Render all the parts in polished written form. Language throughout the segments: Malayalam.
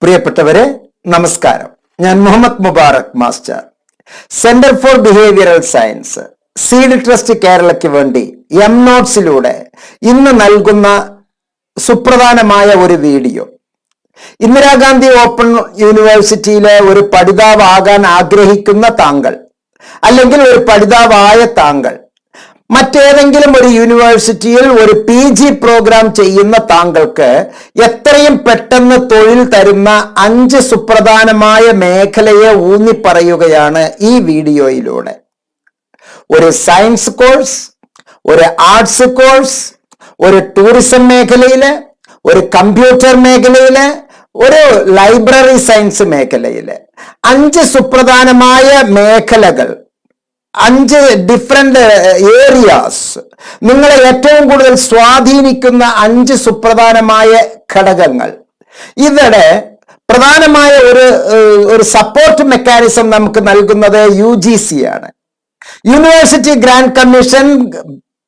പ്രിയപ്പെട്ടവരെ നമസ്കാരം. ഞാൻ Muhammad Mubarak master. Centre for behavioural science seed trust കേരളയ്ക്ക് വേണ്ടി നോട്ട്സിലൂടെ ഇന്ന് നൽകുന്ന സുപ്രധാനമായ ഒരു വീഡിയോ. ഇന്ദിരാഗാന്ധി ഓപ്പൺ യൂണിവേഴ്സിറ്റിയിലെ ഒരു പഠിതാവാകാൻ ആഗ്രഹിക്കുന്ന താങ്കൾ, അല്ലെങ്കിൽ ഒരു പഠിതാവായ താങ്കൾ, മറ്റേതെങ്കിലും ഒരു യൂണിവേഴ്സിറ്റിയിൽ ഒരു PG പ്രോഗ്രാം ചെയ്യുന്ന താങ്കൾക്ക് എത്രയും പെട്ടെന്ന് തൊഴിൽ തരുന്ന 5 സുപ്രധാനമായ മേഖലയെ ഊന്നി പറയുകയാണ് ഈ വീഡിയോയിലൂടെ. ഒരു സയൻസ് കോഴ്സ്, ഒരു ആർട്സ് കോഴ്സ്, ഒരു ടൂറിസം മേഖലയില്, ഒരു കമ്പ്യൂട്ടർ മേഖലയില്, ഒരു ലൈബ്രറി സയൻസ് മേഖലയില് 5 സുപ്രധാനമായ മേഖലകൾ, 5 ഡിഫറെന്റ് ഏരിയാസ്, നിങ്ങളെ ഏറ്റവും കൂടുതൽ സ്വാധീനിക്കുന്ന 5 സുപ്രധാനമായ ഘടകങ്ങൾ. ഇവിടെ പ്രധാനമായ ഒരു സപ്പോർട്ട് മെക്കാനിസം നമുക്ക് നൽകുന്നത് UGC ആണ്. യൂണിവേഴ്സിറ്റി ഗ്രാന്റ് കമ്മീഷൻ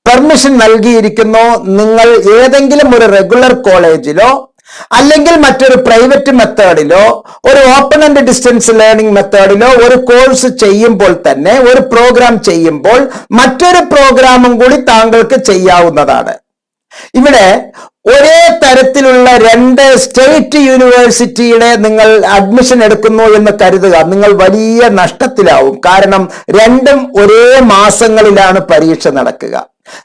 പെർമിഷൻ നൽകിയിരിക്കുന്നു. നിങ്ങൾ ഏതെങ്കിലും ഒരു റെഗുലർ കോളേജിലോ അല്ലെങ്കിൽ മറ്റൊരു പ്രൈവറ്റ് മെത്തേഡിലോ ഒരു ഓപ്പൺ ആൻഡ് ഡിസ്റ്റൻസ് ലേണിംഗ് മെത്തേഡിലോ ഒരു കോഴ്സ് ചെയ്യുമ്പോൾ തന്നെ, ഒരു പ്രോഗ്രാം ചെയ്യുമ്പോൾ മറ്റൊരു പ്രോഗ്രാമും കൂടി താങ്കൾക്ക് ചെയ്യാവുന്നതാണ്. ഇവിടെ ഒരേ തരത്തിലുള്ള 2 സ്റ്റേറ്റ് യൂണിവേഴ്സിറ്റിയുടെ നിങ്ങൾ അഡ്മിഷൻ എടുക്കുന്നു എന്ന് കരുതുക, നിങ്ങൾ വലിയ നഷ്ടത്തിലാവും. കാരണം രണ്ടും ഒരേ മാസങ്ങളിലാണ് പരീക്ഷ നടക്കുക.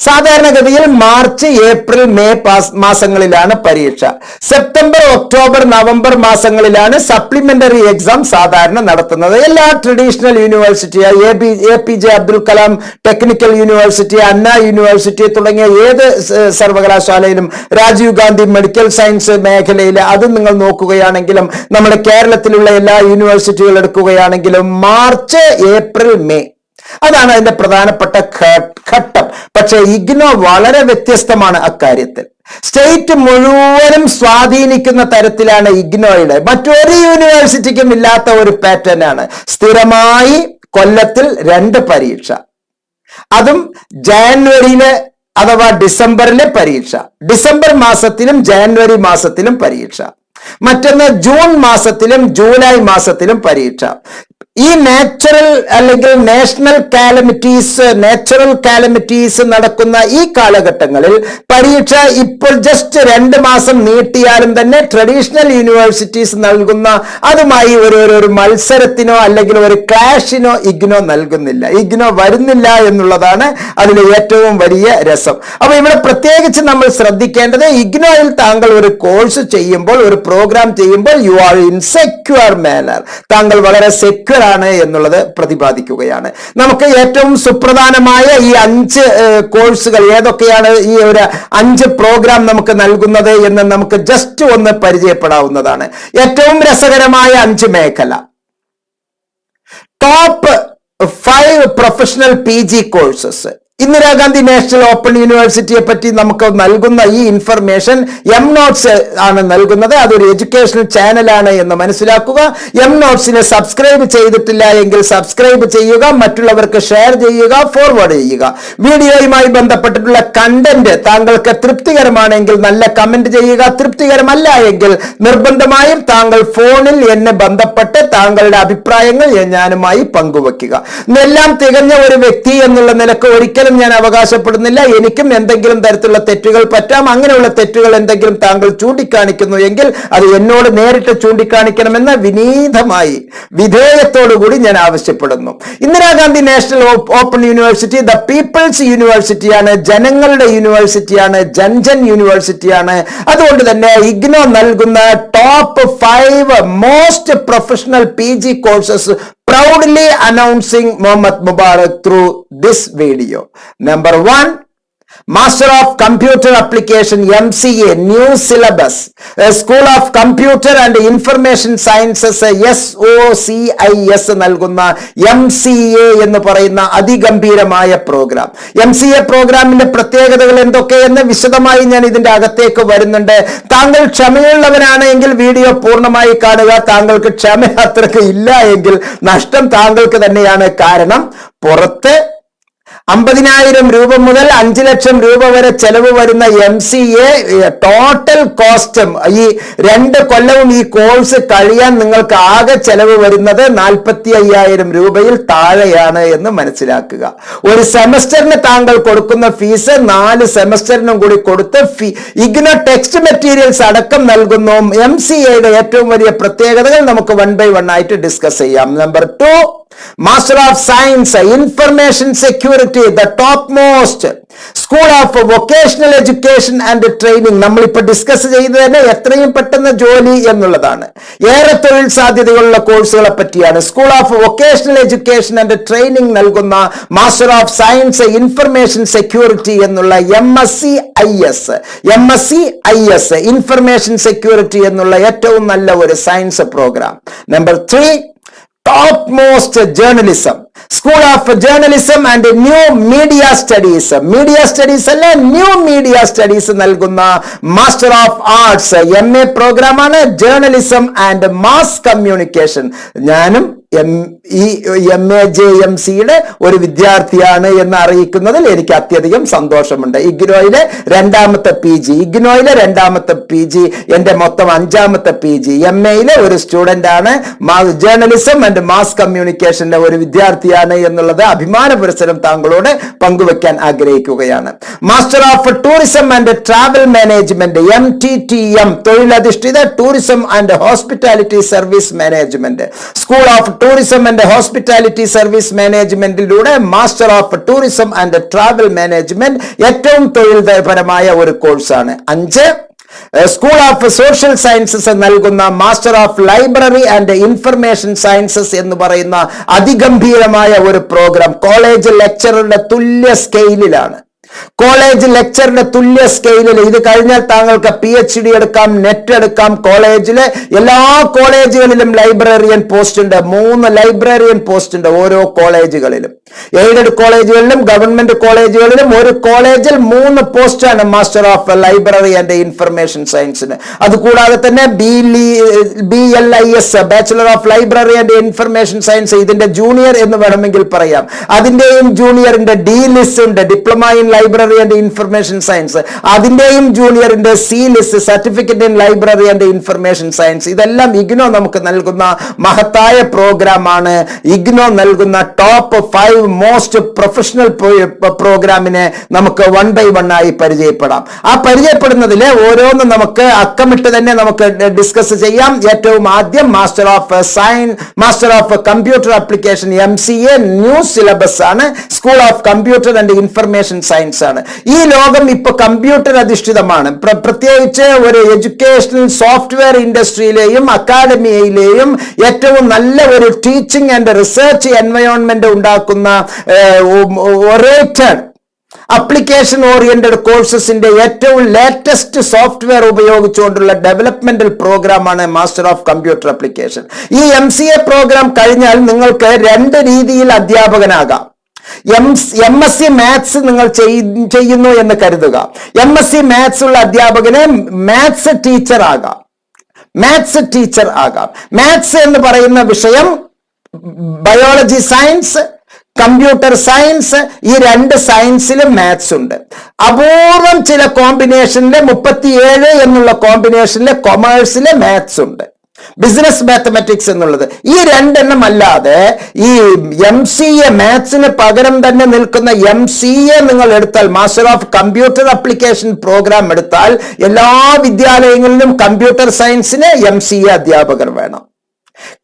സാധാരണഗതിയിൽ മാർച്ച്, ഏപ്രിൽ, മെയ് മാസങ്ങളിലാണ് പരീക്ഷ. സെപ്റ്റംബർ, ഒക്ടോബർ, നവംബർ മാസങ്ങളിലാണ് സപ്ലിമെന്ററി എക്സാം സാധാരണ നടത്തുന്നത്. എല്ലാ traditional university, APJ Abdul Kalam technical university, അണ്ണ യൂണിവേഴ്സിറ്റി തുടങ്ങിയ ഏത് സർവകലാശാലയിലും, രാജീവ് ഗാന്ധി മെഡിക്കൽ സയൻസ് മേഖലയിൽ അത് നിങ്ങൾ നോക്കുകയാണെങ്കിലും, നമ്മുടെ കേരളത്തിലുള്ള എല്ലാ യൂണിവേഴ്സിറ്റികൾ എടുക്കുകയാണെങ്കിലും മാർച്ച്, ഏപ്രിൽ, മെയ് അതാണ് അതിന്റെ പ്രധാനപ്പെട്ട ഘട്ടം. പക്ഷെ IGNOU വളരെ വ്യത്യസ്തമാണ് അക്കാര്യത്തിൽ. സ്റ്റേറ്റ് മുഴുവനും സ്വാധീനിക്കുന്ന തരത്തിലാണ് IGNOയുടെ. മറ്റൊരു യൂണിവേഴ്സിറ്റിക്കും ഇല്ലാത്ത ഒരു പാറ്റേൺ ആണ്. സ്ഥിരമായി കൊല്ലത്തിൽ 2 പരീക്ഷ, അതും ജാനുവരിയിലെ അഥവാ ഡിസംബറിലെ പരീക്ഷ, ഡിസംബർ മാസത്തിലും ജാനുവരി മാസത്തിലും പരീക്ഷ, മറ്റൊന്ന് ജൂൺ മാസത്തിലും ജൂലൈ മാസത്തിലും പരീക്ഷ. ഈ നാച്ചുറൽ അല്ലെങ്കിൽ നാഷണൽ കാലമിറ്റീസ് നടക്കുന്ന ഈ കാലഘട്ടങ്ങളിൽ പരീക്ഷ ഇപ്പോൾ ജസ്റ്റ് 2 മാസം നീട്ടിയാലും തന്നെ ട്രഡീഷണൽ യൂണിവേഴ്സിറ്റീസ് നൽകുന്ന അതുമായി ഒരു മത്സരത്തിനോ അല്ലെങ്കിൽ ഒരു ക്ലാഷിനോ IGNOU നൽകുന്നില്ല. IGNOU വരുന്നില്ല എന്നുള്ളതാണ് അതിലെ ഏറ്റവും വലിയ രസം. അപ്പൊ ഇവിടെ പ്രത്യേകിച്ച് നമ്മൾ ശ്രദ്ധിക്കേണ്ടത്, IGNOയിൽ താങ്കൾ ഒരു കോഴ്സ് ചെയ്യുമ്പോൾ, ഒരു പ്രോഗ്രാം ചെയ്യുമ്പോൾ, you are in secure manner, താങ്കൾ വളരെ സെക്യൂർ ആണ് എന്നുള്ളത് പ്രതിപാദിക്കുകയാണ്. നമുക്ക് ഏറ്റവും സുപ്രധാനമായ ഈ 5 കോഴ്സുകൾ ഏതൊക്കെയാണ്, ഈ ഒരു 5 പ്രോഗ്രാം നമുക്ക് നൽകുന്നത് എന്ന് നമുക്ക് ജസ്റ്റ് ഒന്ന് പരിചയപ്പെടാവുന്നതാണ്. ഏറ്റവും രസകരമായ 5 മേഖല. Top 5 professional PG courses. Indira Gandhi national open യൂണിവേഴ്സിറ്റിയെ പറ്റി നമുക്ക് നൽകുന്ന ഈ ഇൻഫർമേഷൻ നോട്ട്സ് ആണ് നൽകുന്നത്. അതൊരു എഡ്യൂക്കേഷണൽ ചാനലാണ് എന്ന് മനസ്സിലാക്കുക. നോട്ട്സിനെ സബ്സ്ക്രൈബ് ചെയ്തിട്ടില്ല എങ്കിൽ സബ്സ്ക്രൈബ് ചെയ്യുക, മറ്റുള്ളവർക്ക് ഷെയർ ചെയ്യുക, ഫോർവേഡ് ചെയ്യുക. വീഡിയോയുമായി ബന്ധപ്പെട്ടിട്ടുള്ള കണ്ടന്റ് താങ്കൾക്ക് തൃപ്തികരമാണെങ്കിൽ നല്ല കമന്റ് ചെയ്യുക. തൃപ്തികരമല്ല എങ്കിൽ നിർബന്ധമായും താങ്കൾ ഫോണിൽ എന്നെ ബന്ധപ്പെട്ട് താങ്കളുടെ അഭിപ്രായങ്ങൾ ഞാനുമായി പങ്കുവെക്കുക. എല്ലാം തികഞ്ഞ ഒരു വ്യക്തി എന്നുള്ള നിലക്ക് ഒരിക്കലും ഞാൻ അവകാശപ്പെടുന്നില്ല. എനിക്കും എന്തെങ്കിലും തരത്തിലുള്ള തെറ്റുകൾ പറ്റാം. അങ്ങനെയുള്ള തെറ്റുകൾ എന്തെങ്കിലും താങ്കൾ ചൂണ്ടിക്കാണിക്കുന്നു എങ്കിൽ അത് എന്നോട് നേരിട്ട് ചൂണ്ടിക്കാണിക്കണമെന്ന് വിനീതമായി വിധേയത്തോടുകൂടി ഞാൻ ആവശ്യപ്പെടുന്നു. Indira Gandhi national open university the peoples യൂണിവേഴ്സിറ്റിയാണ്, ജനങ്ങളുടെ യൂണിവേഴ്സിറ്റിയാണ്, ജൻജൻ യൂണിവേഴ്സിറ്റിയാണ്. അതുകൊണ്ട് തന്നെ IGNOU നൽകുന്ന top 5 most professional PG courses proudly announcing Muhammad Mubarak through this video. Number 1, Master of Computer Application MCA new syllabus, School of Computer and Information Sciences SOCIS നൽകുന്ന MCA എന്ന് പറയുന്ന അതിഗംഭീരമായ പ്രോഗ്രാം. MCA പ്രോഗ്രാമിന്റെ പ്രത്യേകതകൾ എന്തൊക്കെയെന്ന് വിശദമായി ഞാൻ ഇതിന്റെ അകത്തേക്ക് വരുന്നുണ്ട്. താങ്കൾ ക്ഷമയുള്ളവനാണ് എങ്കിൽ വീഡിയോ പൂർണ്ണമായി കാണുക. താങ്കൾക്ക് ക്ഷമ അത്രയ്ക്ക് ഇല്ല എങ്കിൽ നഷ്ടം താങ്കൾക്ക് തന്നെയാണ്. കാരണം പുറത്ത് 50,000 രൂപ മുതൽ 5 ലക്ഷം രൂപ വരെ ചെലവ് വരുന്ന MCA ടോട്ടൽ കോസ്റ്റും ഈ 2 കൊല്ലവും ഈ കോഴ്സ് കഴിയാൻ നിങ്ങൾക്ക് ആകെ ചെലവ് വരുന്നത് 45,000 രൂപയിൽ താഴെയാണ് എന്ന് മനസ്സിലാക്കുക. ഒരു സെമസ്റ്ററിന് താങ്കൾ കൊടുക്കുന്ന ഫീസ് 4 സെമസ്റ്ററിനും കൂടി കൊടുത്ത് ഇഗ്നോ ടെക്സ്റ്റ് മെറ്റീരിയൽസ് അടക്കം നൽകുന്നു. MCAയുടെ ഏറ്റവും വലിയ പ്രത്യേകതകൾ നമുക്ക് 1 by 1 ആയിട്ട് ഡിസ്കസ് ചെയ്യാം. Number 2, Master of Science, Information Security, the topmost school of vocational education and training. നമ്മളിപ്പോൾ ഡിസ്കസ് ചെയ്ത് തന്നെ എത്രയും പെട്ടെന്ന് ജോലി എന്നുള്ളതാണ്. ഏറെ തൊഴിൽ സാധ്യതകളുള്ള കോഴ്സുകളെ പറ്റിയാണ്. School of vocational education and training നൽകുന്ന master of science information security എന്നുള്ള MSc IS ഇൻഫർമേഷൻ സെക്യൂരിറ്റി എന്നുള്ള ഏറ്റവും നല്ല ഒരു science programme. Number 3, top most journalism, school of journalism and new media studies. Media studies അല്ല, ന്യൂ മീഡിയ സ്റ്റഡീസ് നൽകുന്ന മാസ്റ്റർ ഓഫ് ആർട്സ് MA പ്രോഗ്രാമാണ്. Journalism and mass communication. ഞാനും MAJMCയുടെ ഒരു വിദ്യാർത്ഥിയാണ് എന്ന് അറിയിക്കുന്നതിൽ എനിക്ക് അത്യധികം സന്തോഷമുണ്ട്. ഇഗ്നോയിലെ രണ്ടാമത്തെ PG, എന്റെ മൊത്തം 5ാമത്തെ PG. MAയിലെ ഒരു സ്റ്റുഡന്റ് ആണ്. ജേർണലിസം ആൻഡ് മാസ് കമ്മ്യൂണിക്കേഷന്റെ ഒരു വിദ്യാർത്ഥിയാണ് എന്നുള്ളത് അഭിമാന പുരസ്സരം താങ്കളോട് പങ്കുവെക്കാൻ ആഗ്രഹിക്കുകയാണ്. Master of tourism and travel management MTTM, തൊഴിലധിഷ്ഠിത tourism and hospitality service management. School of tourism and hospitality service മാനേജ്മെന്റിലൂടെ master of tourism and travel management ഏറ്റവും തൊഴിൽപരമായ ഒരു കോഴ്സാണ്. 5, സ്കൂൾ ഓഫ് സോഷ്യൽ സയൻസസ് നൽകുന്ന master of library and information sciences എന്ന് പറയുന്ന അതിഗംഭീരമായ ഒരു പ്രോഗ്രാം. കോളേജ് ലെക്ചറുടെ തുല്യ സ്കെയിലിലാണ്. ഇത് കഴിഞ്ഞാൽ താങ്കൾക്ക് PhD എടുക്കാം, നെറ്റ് എടുക്കാം. കോളേജിലെ എല്ലാ കോളേജുകളിലും ലൈബ്രറിയൻ പോസ്റ്റ് ഉണ്ട്. 3 ലൈബ്രറിയൻ പോസ്റ്റ് ഉണ്ട് ഓരോ കോളേജുകളിലും. എയ്ഡഡ് കോളേജുകളിലും ഗവൺമെന്റ് കോളേജുകളിലും ഒരു കോളേജിൽ 3 പോസ്റ്റാണ് master of library and information സയൻസിന്. അതുകൂടാതെ തന്നെ BLIS, bachelor of library and information science, ഇതിന്റെ ജൂനിയർ എന്ന് വേണമെങ്കിൽ പറയാം. അതിന്റെയും ജൂനിയറിന്റെ DLIS ഉണ്ട്, diploma in library and information science. അതിന്റെയും ജൂനിയറിന്റെ CLIS, certificate in library and information science. ഇതെല്ലാം ഇഗ്നോ നമുക്ക് നൽകുന്ന മഹത്തായ പ്രോഗ്രാമാണ്. ഇഗ്നോ നൽകുന്ന ടോപ്പ് 5 മോസ്റ്റ് പ്രൊഫഷണൽ പ്രോഗ്രാമിനെ നമുക്ക് 1 by 1 ആയി പരിചയപ്പെടാം. ആ പരിചയപ്പെടുന്നതിലെ ഓരോന്നും നമുക്ക് അക്കമിട്ട് തന്നെ നമുക്ക് ഡിസ്കസ് ചെയ്യാം. ഏറ്റവും ആദ്യം master of computer application MCA new syllabus ആണ്. School of computer and information science ആണ്. ഈ ലോകം ഇപ്പൊ കമ്പ്യൂട്ടർ അധിഷ്ഠിതമാണ്. പ്രത്യേകിച്ച് ഒരു എഡ്യൂക്കേഷണൽ സോഫ്റ്റ്വെയർ ഇൻഡസ്ട്രിയിലെയും അക്കാഡമിയിലെയും ഏറ്റവും നല്ല ഒരു ടീച്ചിങ് ആൻഡ് റിസർച്ച് എൻവയോൺമെന്റ് ഉണ്ടാക്കുന്ന ഒരേറ്റഡ് അപ്ലിക്കേഷൻ ഓറിയന്റഡ് കോഴ്സസിന്റെ ഏറ്റവും ലേറ്റസ്റ്റ് സോഫ്റ്റ്വെയർ ഉപയോഗിച്ചുകൊണ്ടുള്ള ഡെവലപ്മെന്റൽ പ്രോഗ്രാമാണ് മാസ്റ്റർ ഓഫ് കമ്പ്യൂട്ടർ ആപ്ലിക്കേഷൻ. ഈ MCA പ്രോഗ്രാം കഴിഞ്ഞാൽ നിങ്ങൾക്ക് 2 രീതിയിൽ അധ്യാപകനാകാം. MSc മാത്സ് നിങ്ങൾ ചെയ്യുന്നു എന്ന് കരുതുക. MSc മാത്സ് ഉള്ള അധ്യാപകന് മാത്സ് ടീച്ചർ ആകാം. മാത്സ് എന്ന് പറയുന്ന വിഷയം ബയോളജി സയൻസ്, കമ്പ്യൂട്ടർ സയൻസ്, ഈ 2 സയൻസിലും മാത്സ് ഉണ്ട്. അപൂർവം ചില കോമ്പിനേഷനിലെ 37 എന്നുള്ള കോമ്പിനേഷനിലെ കൊമേഴ്സിലെ മാത്സ് ഉണ്ട്. ബിസിനസ് മാത്തമാറ്റിക്സ് എന്നുള്ളത്. ഈ 2 എണ്ണം അല്ലാതെ ഈ MCA മാത്സിന് പകരം തന്നെ നിൽക്കുന്ന MCA നിങ്ങൾ എടുത്താൽ, master of computer application programme എടുത്താൽ, എല്ലാ വിദ്യാലയങ്ങളിലും കമ്പ്യൂട്ടർ സയൻസിന് MCA അധ്യാപകർ വേണം.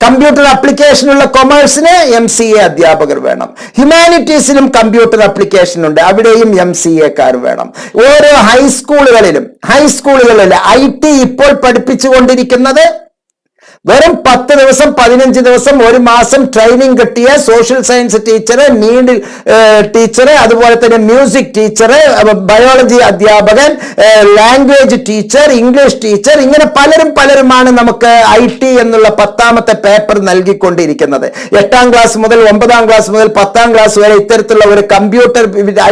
കമ്പ്യൂട്ടർ ആപ്ലിക്കേഷനുള്ള കൊമേഴ്സിന് MCA അധ്യാപകർ വേണം. ഹ്യൂമാനിറ്റീസിലും കമ്പ്യൂട്ടർ ആപ്ലിക്കേഷൻ ഉണ്ട്, അവിടെയും MCAക്കാർ വേണം. ഓരോ ഹൈസ്കൂളുകളിൽ IT ഇപ്പോൾ പഠിപ്പിച്ചുകൊണ്ടിരിക്കുന്നത് വെറും 10 ദിവസം 15 ദിവസം 1 മാസം ട്രെയിനിങ് കിട്ടിയ social science teacher, need teacher, അതുപോലെ തന്നെ മ്യൂസിക് ടീച്ചർ, ബയോളജി അധ്യാപകൻ, ലാംഗ്വേജ് ടീച്ചർ, ഇംഗ്ലീഷ് ടീച്ചർ, ഇങ്ങനെ പലരുമാണ് നമുക്ക് IT എന്നുള്ള 10ാമത്തെ പേപ്പർ നൽകിക്കൊണ്ടിരിക്കുന്നത്. 8ാം ക്ലാസ് മുതൽ 9ാം ക്ലാസ് മുതൽ 10ാം ക്ലാസ് വരെ ഇത്തരത്തിലുള്ള ഒരു കമ്പ്യൂട്ടർ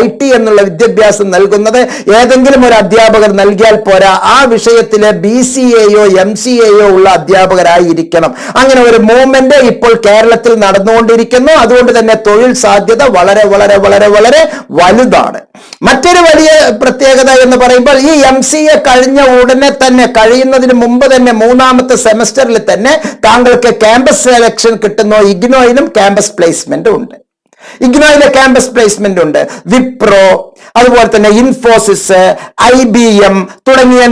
IT എന്നുള്ള വിദ്യാഭ്യാസം നൽകുന്നത് ഏതെങ്കിലും ഒരു അധ്യാപകർ നൽകിയാൽ പോരാ. ആ വിഷയത്തിലെ BCAയോ MCAയോ ഉള്ള അധ്യാപകർ ഉള്ളവരായിരിക്കണം. അങ്ങനെ ഒരു മൂവ്മെന്റ് ഇപ്പോൾ കേരളത്തിൽ നടന്നുകൊണ്ടിരിക്കുന്നു. അതുകൊണ്ട് തന്നെ തൊഴിൽ സാധ്യത വളരെ വളരെ വളരെ വളരെ വലുതാണ്. മറ്റൊരു വലിയ പ്രത്യേകത എന്ന് പറയുമ്പോൾ ഈ MCA കഴിഞ്ഞ ഉടനെ തന്നെ, കഴിയുന്നതിന് മുമ്പ് തന്നെ, മൂന്നാമത്തെ സെമസ്റ്ററിൽ തന്നെ താങ്കൾക്ക് ക്യാമ്പസ് സെലക്ഷൻ കിട്ടുന്നു. ഇഗ്നോയിലും ക്യാമ്പസ് പ്ലേസ്മെന്റ് ഉണ്ട്. ഇഗ്നോയിലെ ക്യാമ്പസ് പ്ലേസ്മെന്റ് ഉണ്ട്. വിപ്രോ, അതുപോലെ തന്നെ ഇൻഫോസിസ്, IBM തുടങ്ങിയ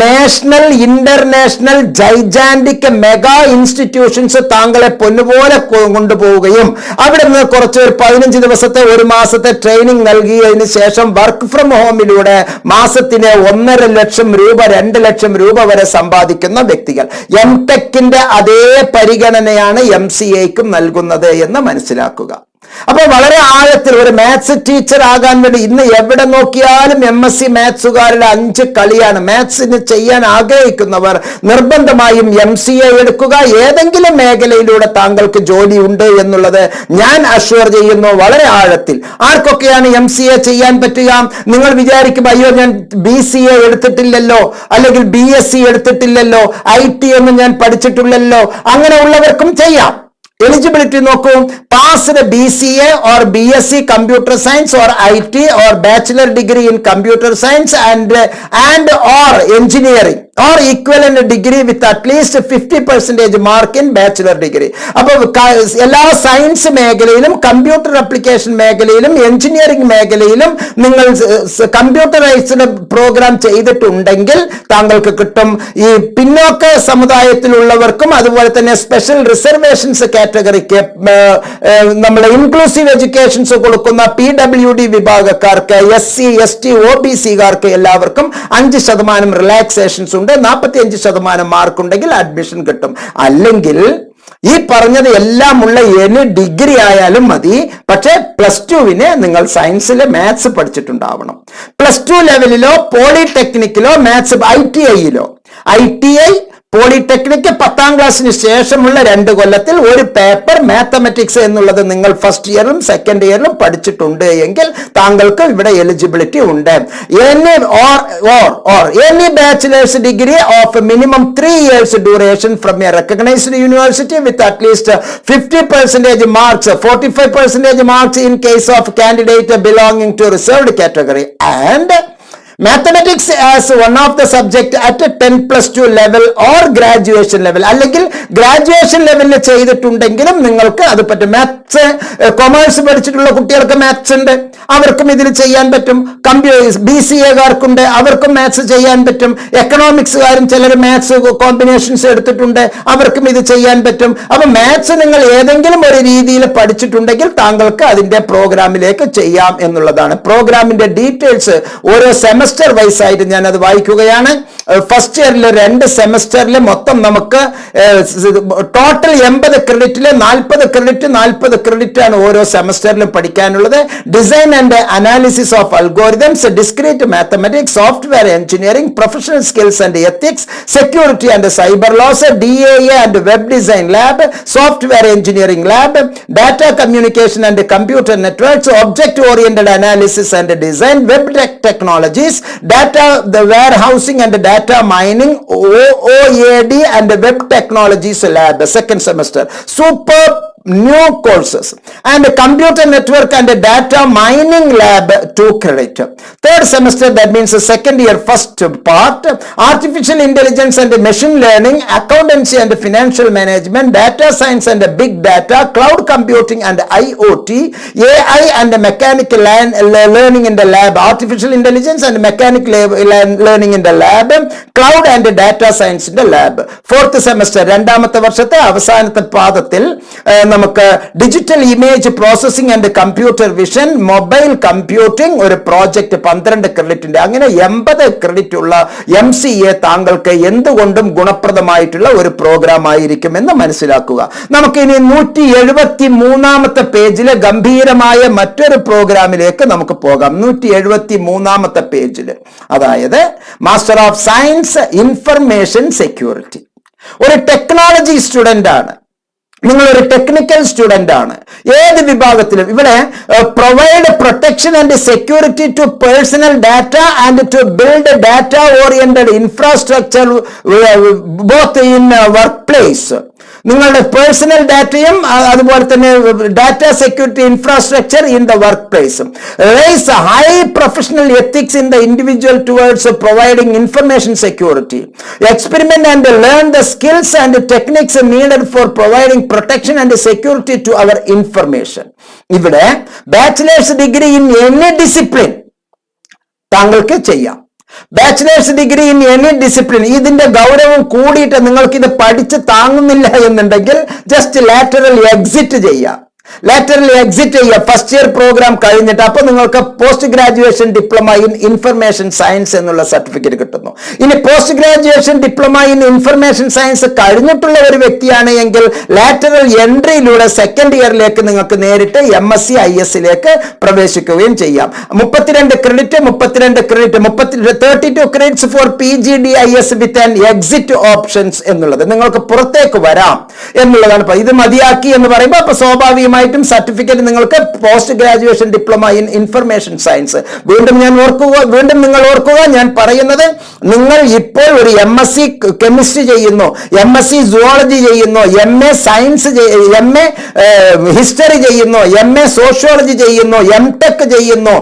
national international gigantic mega institutions താങ്കളെ പൊന്നുപോലെ കൊണ്ടുപോവുകയും അവിടെ നിന്ന് കുറച്ച് 15 ദിവസത്തെ, ഒരു മാസത്തെ ട്രെയിനിങ് നൽകിയതിന് ശേഷം വർക്ക് ഫ്രം ഹോമിലൂടെ മാസത്തിന് 1.5 ലക്ഷം രൂപ 2 ലക്ഷം രൂപ വരെ സമ്പാദിക്കുന്ന വ്യക്തികൾ. MTechന്റെ അതേ പരിഗണനയാണ് MCAക്കും നൽകുന്നത് എന്ന് മനസ്സിലാക്കുക. അപ്പൊ വളരെ ആഴത്തിൽ ഒരു മാത്സ് ടീച്ചർ ആകാൻ വേണ്ടി ഇന്ന് എവിടെ നോക്കിയാലും MSc മാത്സുകാരുടെ 5 കളിയാണ്. മാത്സിന് ചെയ്യാൻ ആഗ്രഹിക്കുന്നവർ നിർബന്ധമായും MCA എടുക്കുക. ഏതെങ്കിലും മേഖലയിലൂടെ താങ്കൾക്ക് ജോലി ഉണ്ട് എന്നുള്ളത് ഞാൻ അഷ്വർ ചെയ്യുന്നു വളരെ ആഴത്തിൽ. ആർക്കൊക്കെയാണ് MCA ചെയ്യാൻ പറ്റുക? നിങ്ങൾ വിചാരിക്കും, അയ്യോ ഞാൻ BCA എടുത്തിട്ടില്ലല്ലോ, അല്ലെങ്കിൽ BSc എടുത്തിട്ടില്ലല്ലോ, IT ഒന്നും ഞാൻ പഠിച്ചിട്ടില്ലല്ലോ. അങ്ങനെ ഉള്ളവർക്കും ചെയ്യാം. എലിജിബിലിറ്റി നോക്കൂ. Passed BCA or BSc computer science or IT or bachelor degree in computer science and or engineering or equivalent degree with at least 50% mark in bachelor degree. അപ്പോൾ എല്ലാ സയൻസ് മേഖലയിലും, കമ്പ്യൂട്ടർ ആപ്ലിക്കേഷൻ മേഖലയിലും, എഞ്ചിനീയറിംഗ് മേഖലയിലും നിങ്ങൾ കമ്പ്യൂട്ടറൈസ്ഡ് പ്രോഗ്രാം ചെയ്തിട്ടുണ്ടെങ്കിൽ താങ്കൾക്ക് കിട്ടും. ഈ പിന്നോക്ക സമുദായത്തിലുള്ളവർക്കും അതുപോലെ തന്നെ സ്പെഷ്യൽ റിസർവേഷൻസ് കാറ്റഗറിക്ക്, നമ്മൾ ഇൻക്ലൂസീവ് എഡ്യൂക്കേഷൻസ് കൊടുക്കുന്ന PWD വിഭാഗക്കാർക്ക്, SC ST OBC-കാർക്ക് എല്ലാവർക്കും 5% റിലാക്സേഷൻസ് ഉണ്ട്. 45% മാർക്ക് ഉണ്ടെങ്കിൽ അഡ്മിഷൻ കിട്ടും. അല്ലെങ്കിൽ ഈ പറഞ്ഞത് എല്ലാം ഉള്ള എനി ഡിഗ്രി ആയാലും മതി. പക്ഷേ +2 നിങ്ങൾ സയൻസിലെ മാത്സ് പഠിച്ചിട്ടുണ്ടാവണം. +2 ലെവലിലോ പോളിടെക്നിക്കിലോ മാത്സ്, ITI പോളിടെക്നിക് 10ാം ക്ലാസ്സിന് ശേഷമുള്ള 2 കൊല്ലത്തിൽ ഒരു പേപ്പർ മാത്തമാറ്റിക്സ് എന്നുള്ളത് നിങ്ങൾ ഫസ്റ്റ് ഇയറിലും സെക്കൻഡ് ഇയറിലും പഠിച്ചിട്ടുണ്ട് എങ്കിൽ താങ്കൾക്ക് ഇവിടെ എലിജിബിലിറ്റി ഉണ്ട്. Any bachelor's degree of minimum 3 years duration from a recognised university with at least 50% marks, 45% marks in case of candidate belonging to reserved category and mathematics as one of the subject at a 10+2 level or graduation level. അല്ലെങ്കിൽ ഗ്രാജുവേഷൻ ലെവലിൽ ചെയ്തിട്ടുണ്ടെങ്കിലും നിങ്ങൾക്ക് അത് പറ്റും. മാത്സ് കൊമേഴ്സ് പഠിച്ചിട്ടുള്ള കുട്ടികൾക്ക് മാത്സ് ഉണ്ട്, അവർക്കും ഇതിൽ ചെയ്യാൻ പറ്റും. BCA-കാർക്കുണ്ട്, അവർക്കും മാത്സ് ചെയ്യാൻ പറ്റും. എക്കണോമിക്സുകാരും ചിലർ മാത്സ് കോമ്പിനേഷൻസ് എടുത്തിട്ടുണ്ട്, അവർക്കും ഇത് ചെയ്യാൻ പറ്റും. അപ്പൊ മാത്സ് നിങ്ങൾ ഏതെങ്കിലും ഒരു രീതിയിൽ പഠിച്ചിട്ടുണ്ടെങ്കിൽ താങ്കൾക്ക് അതിന്റെ പ്രോഗ്രാമിലേക്ക് ചെയ്യാം എന്നുള്ളതാണ്. പ്രോഗ്രാമിന്റെ ഡീറ്റെയിൽസ് ഓരോ സെമസ്റ്റർ വൈസ് ആയിട്ട് ഞാൻ അത് വായിക്കുകയാണ്. ഫസ്റ്റ് ഇയറിൽ 2 സെമസ്റ്ററിൽ മൊത്തം നമുക്ക് ടോട്ടൽ 80 ക്രെഡിറ്റില് 40 ക്രെഡിറ്റ് ആണ് ഓരോ സെമസ്റ്ററിലും പഠിക്കാനുള്ളത്. Design and analysis of algorithms, discrete mathematics, software engineering, professional skills and ethics, security and cyber laws, DAA and web design lab, software engineering lab, data communication and computer networks, object oriented analysis and design, web technologies, data, the warehousing and data mining, OOAD and web technologies lab, second semester. Super new courses and computer network and data mining lab 2 credit. Third semester, that means the second year first part, artificial intelligence and machine learning, accountancy and financial management, data science and big data, cloud computing and IoT, AI and mechanical learning in the lab, artificial intelligence and mechanical learning in the lab, cloud and data science in the lab. Fourth semester, രണ്ടാമത്തെ വർഷത്തെ അവസാനത്തെ പാദത്തിൽ നമുക്ക് digital image processing and computer vision, mobile computing ഒരു പ്രോജക്റ്റ് 12 ക്രെഡിറ്റിന്റെ, അങ്ങനെ 80 ക്രെഡിറ്റ് ഉള്ള MCA താങ്കൾക്ക് എന്തുകൊണ്ടും ഗുണപ്രദമായിട്ടുള്ള ഒരു പ്രോഗ്രാം ആയിരിക്കും എന്ന് മനസ്സിലാക്കുക. നമുക്ക് ഇനി 173ാമത്തെ പേജില് ഗംഭീരമായ മറ്റൊരു പ്രോഗ്രാമിലേക്ക് നമുക്ക് പോകാം. 173ാമത്തെ പേജില്, അതായത് master of science information security. ഒരു ടെക്നോളജി സ്റ്റുഡന്റ് ആണ്, നിങ്ങളൊരു ടെക്നിക്കൽ സ്റ്റുഡന്റ് ആണ്, ഏത് വിഭാഗത്തിലും ഇവിടെ provide protection and security to personal data and to build data oriented infrastructure both in work place. നിങ്ങളുടെ പേഴ്സണൽ ഡാറ്റയും അതുപോലെ തന്നെ data security infrastructure in the work place. Raise high professional ethics in the individual towards providing information security. Experiment and learn the skills and techniques needed for providing protection and security to our information. ഇവിടെ bachelor's degree in any discipline താങ്കൾക്ക് ചെയ്യാം. Bachelor's degree in any discipline. ഇതിന്റെ ഗൗരവം കൂടിയിട്ട് നിങ്ങൾക്ക് ഇത് പഠിച്ച് താങ്ങുന്നില്ല എന്നുണ്ടെങ്കിൽ ജസ്റ്റ് ലാറ്ററൽ എക്സിറ്റ് ചെയ്യാം. ഫസ്റ്റ് ഇയർ പ്രോഗ്രാം കഴിഞ്ഞിട്ട് അപ്പൊ നിങ്ങൾക്ക് post graduation diploma in information science എന്നുള്ള സർട്ടിഫിക്കറ്റ് കിട്ടുന്നു. ഇനി post graduation diploma in information science കഴിഞ്ഞിട്ടുള്ള ഒരു വ്യക്തിയാണ് എങ്കിൽ ലാറ്ററൽ എൻട്രിയിലൂടെ സെക്കൻഡ് ഇയറിലേക്ക് നിങ്ങൾക്ക് നേരിട്ട് MSc IS പ്രവേശിക്കുകയും ചെയ്യാം. 32 credit 32 credits for PGDIS with an exit options എന്നുള്ളത് നിങ്ങൾക്ക് പുറത്തേക്ക് വരാം എന്നുള്ളതാണ്. ഇത് മതിയാക്കി എന്ന് പറയുമ്പോൾ അപ്പൊ സ്വാഭാവികമായിട്ടും സർട്ടിഫിക്കറ്റ് നിങ്ങൾക്ക് post graduation diploma in information science. വീണ്ടും നിങ്ങൾ ഓർക്കുക ഞാൻ പറയുന്നത്, നിങ്ങൾ ഇപ്പോൾ ഒരു MSc കെമിസ്ട്രി ചെയ്യുന്നു, MSc സുവോളജി ചെയ്യുന്നു, MA സയൻസ്, MA ഹിസ്റ്ററി ചെയ്യുന്നു, MA സോഷ്യോളജി ചെയ്യുന്നു, MTech ചെയ്യുന്നു,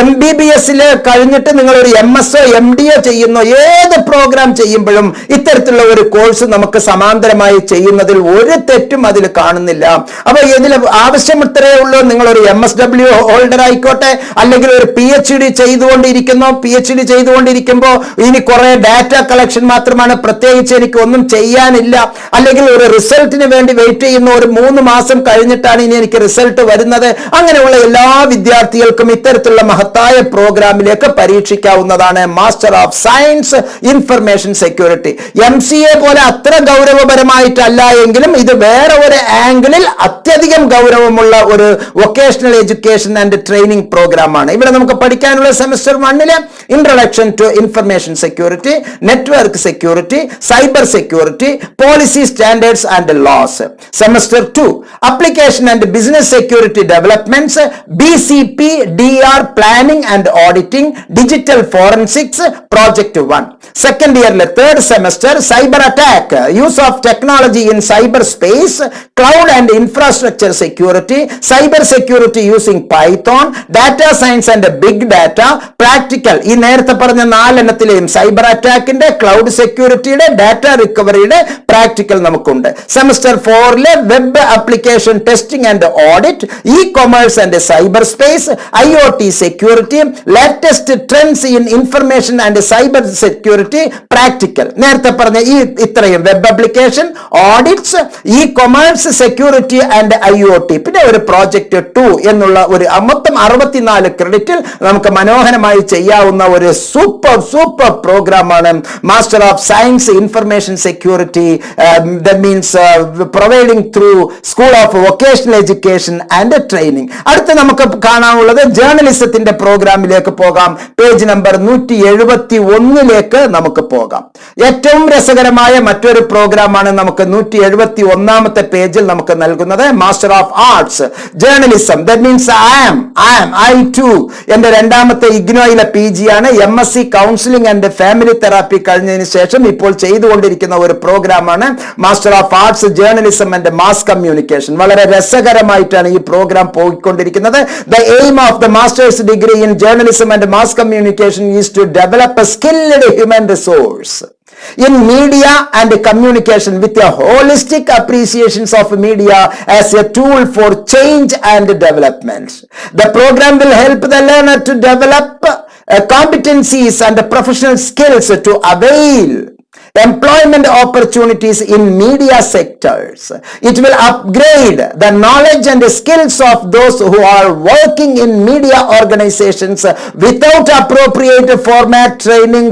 MBBS കഴിഞ്ഞിട്ട് നിങ്ങൾ ഒരു MSO MDO ചെയ്യുന്നു. ഏത് പ്രോഗ്രാം ചെയ്യുമ്പോഴും ഇത്തരത്തിലുള്ള ഒരു കോഴ്സ് നമുക്ക് സമാന്തരമായി ചെയ്യുന്നതിൽ ഒരു തെറ്റും അതിൽ കാണുന്നില്ല. അപ്പൊ ഇതിൽ ആവശ്യം ഇത്രയേ ഉള്ളൂ. നിങ്ങൾ ഒരു MSW ഹോൾഡർ ആയിക്കോട്ടെ, അല്ലെങ്കിൽ ഒരു PhD ചെയ്തുകൊണ്ടിരിക്കുമ്പോൾ ഇനി കുറെ ഡാറ്റ കളക്ഷൻ മാത്രമാണ്, പ്രത്യേകിച്ച് എനിക്ക് ഒന്നും ചെയ്യാനില്ല, അല്ലെങ്കിൽ ഒരു റിസൾട്ടിന് വേണ്ടി വെയിറ്റ് ചെയ്യുന്ന ഒരു 3 മാസം കഴിഞ്ഞിട്ടാണ് ഇനി എനിക്ക് റിസൾട്ട് വരുന്നത്. അങ്ങനെയുള്ള എല്ലാ വിദ്യാർത്ഥികൾക്കും ഇത്തരത്തിലുള്ള മഹത്തായ പ്രോഗ്രാമിലേക്ക് പരീക്ഷിക്കാവുന്നതാണ്. Master of science information security. MCA പോലെ അത്ര ഗൗരവപരമായിട്ടല്ല എങ്കിലും ഇത് വേറെ ഒരു ആംഗിളിൽ അത്യധികം ഗൗരവമുള്ള ഒരു വൊക്കേഷണൽ എഡ്യൂക്കേഷൻ ആൻഡ് ട്രെയിനിങ് പ്രോഗ്രാമാണ്. ഇവിടെ നമുക്ക് പഠിക്കാനുള്ള semester 1 introduction to information security, network security, cyber security, policy standards and laws. Semester 2 application and business security developments, BCP DR planning and auditing, digital forensics, project 1. Second ഇയറിലെ third semester cyber attack, use of technology in cyber space, cloud and infrastructure security, cyber security using Python, data science and big data, practical. ഈ നേരത്തെ പറഞ്ഞ 4 എണ്ണത്തിലെയും സൈബർ അറ്റാക്കിന്റെ, ക്ലൗഡ് സെക്യൂരിറ്റിയുടെ, ഡാറ്റ റിക്കവറിയുടെ പ്രാക്ടിക്കൽ നമുക്കുണ്ട്. Semester 4 web application testing and audit, e-commerce and cyber space, IoT security, latest trends in information and cyber security practical. നേരത്തെ പറഞ്ഞ ഇത്രയും web application, audits, e-commerce, security and IoT, പിന്നെ ഒരു പ്രോജക്ട് 2 എന്നുള്ള ഒരു മൊത്തം 64 ക്രെഡിറ്റിൽ നമുക്ക് മനോഹരമായി ചെയ്യാവുന്ന ഒരു സൂപ്പർ പ്രോഗ്രാമാണ് master of science information security. That means providing through school of vocational education and training. അടുത്ത് നമുക്ക് കാണാനുള്ളത് ജേർണലിസത്തിന്റെ പ്രോഗ്രാമിലേക്ക് പോകാം. പേജ് നമ്പർ 171 നമുക്ക് പോകാം. ഏറ്റവും രസകരമായ മറ്റൊരു പ്രോഗ്രാമാണ് നമുക്ക് 171 പേജിൽ നമുക്ക് നൽകുന്നത്. Master of arts journalism. That means I too എന്റെ രണ്ടാമത്തെ ഇഗ്നോയിലെ PG ആണ്. MSc counselling and family therapy കഴിഞ്ഞതിന് ശേഷം ഇപ്പോൾ ചെയ്തുകൊണ്ടിരിക്കുന്ന ഒരു പ്രോഗ്രാമാണ് master of arts journalism and mass communication. വളരെ രസകരമായിട്ടാണ് ഈ പ്രോഗ്രാം പോയിക്കൊണ്ടിരിക്കുന്നത്. The aim of the master's degree in journalism and mass communication is to develop a skilled human resource in media and communication with a holistic appreciations of media as a tool for change and development. The program will help the learner to develop competencies and professional skills to avail employment opportunities in media sectors. It will upgrade the knowledge and skills of those who are working in media organizations without appropriate formal training